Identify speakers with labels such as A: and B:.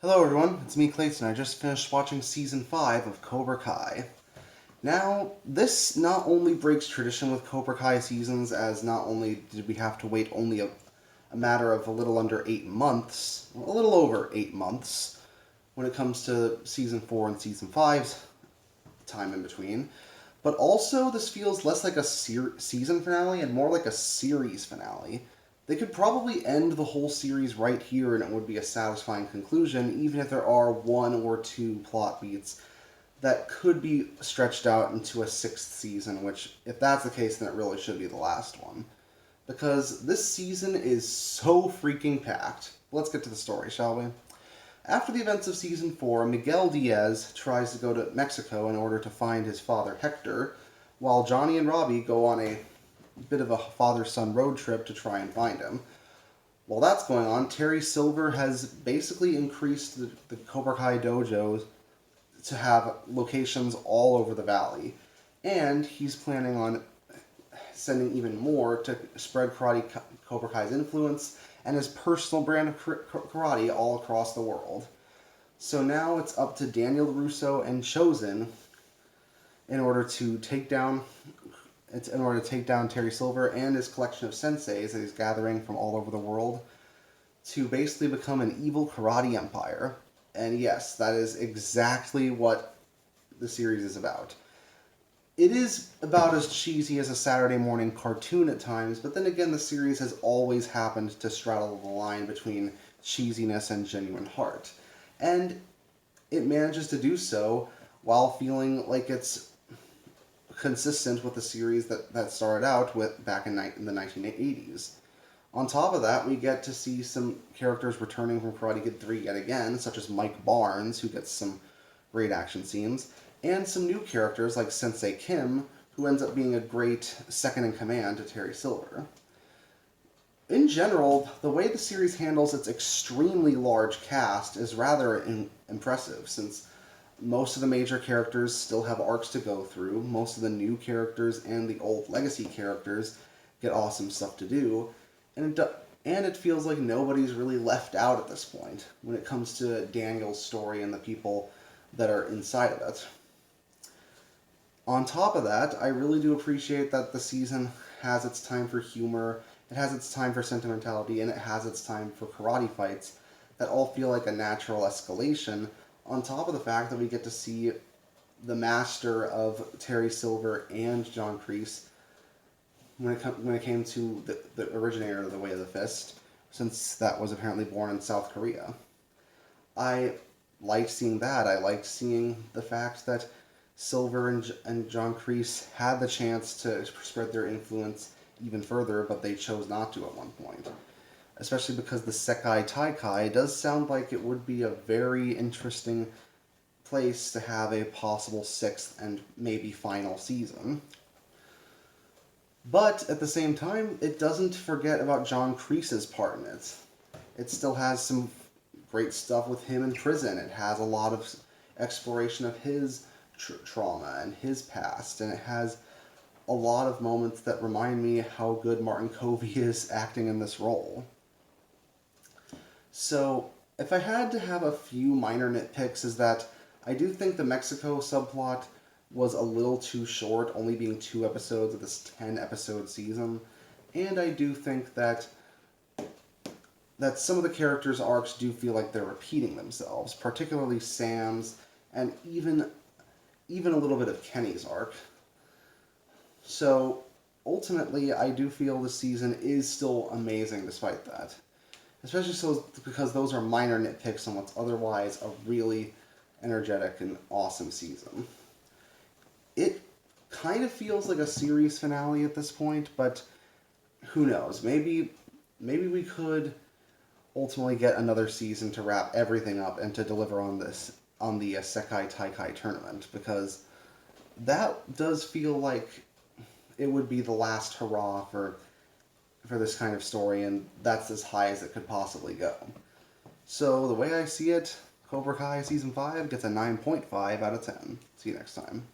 A: Hello everyone, it's me Clayton. I just finished watching Season 5 of Cobra Kai. Now, this not only breaks tradition with Cobra Kai seasons, as not only did we have to wait only a matter of a little under 8 months, a little over 8 months, when it comes to Season 4 and Season 5's time in between, but also this feels less like a season finale and more like a series finale. They could probably end the whole series right here and it would be a satisfying conclusion, even if there are one or two plot beats that could be stretched out into a sixth season, which, if that's the case, then it really should be the last one. Because this season is so freaking packed. Let's get to the story, shall we? After the events of Season 4, Miguel Diaz tries to go to Mexico in order to find his father, Hector, while Johnny and Robbie go on a bit of a father-son road trip to try and find him. While that's going on, Terry Silver has basically increased the Cobra Kai dojos to have locations all over the valley, and he's planning on sending even more to spread Cobra Kai's influence and his personal brand of karate all across the world. So now it's up to Daniel Russo and Chosen in order to take down Terry Silver and his collection of senseis that he's gathering from all over the world to basically become an evil karate empire. And yes, that is exactly what the series is about. It is about as cheesy as a Saturday morning cartoon at times, but then again, the series has always happened to straddle the line between cheesiness and genuine heart. And it manages to do so while feeling like it's consistent with the series that started out with back in the 1980s. On top of that, we get to see some characters returning from Karate Kid 3 yet again, such as Mike Barnes, who gets some great action scenes, and some new characters like Sensei Kim, who ends up being a great second-in-command to Terry Silver. In general, the way the series handles its extremely large cast is rather impressive, since most of the major characters still have arcs to go through, most of the new characters and the old legacy characters get awesome stuff to do, and it feels like nobody's really left out at this point when it comes to Daniel's story and the people that are inside of it. On top of that, I really do appreciate that the season has its time for humor, it has its time for sentimentality, and it has its time for karate fights that all feel like a natural escalation, on top of the fact that we get to see the master of Terry Silver and John Kreese when it came to the originator of the Way of the Fist, since that was apparently born in South Korea. I liked seeing that. I liked seeing the fact that Silver and John Kreese had the chance to spread their influence even further, but they chose not to at one point. Especially because the Sekai Taikai does sound like it would be a very interesting place to have a possible sixth and maybe final season. But at the same time, it doesn't forget about John Kreese's part in it. It still has some great stuff with him in prison. It has a lot of exploration of his trauma and his past, and it has a lot of moments that remind me how good Martin Covey is acting in this role. So, if I had to have a few minor nitpicks, is that I do think the Mexico subplot was a little too short, only being 2 episodes of this 10-episode season, and I do think that some of the characters' arcs do feel like they're repeating themselves, particularly Sam's, and even a little bit of Kenny's arc. So, ultimately, I do feel the season is still amazing despite that. Especially so because those are minor nitpicks on what's otherwise a really energetic and awesome season. It kind of feels like a series finale at this point, but who knows? Maybe we could ultimately get another season to wrap everything up and to deliver on the Sekai Taikai tournament, because that does feel like it would be the last hurrah for this kind of story, and that's as high as it could possibly go. So the way I see it, Cobra Kai Season 5 gets a 9.5 out of 10. See you next time.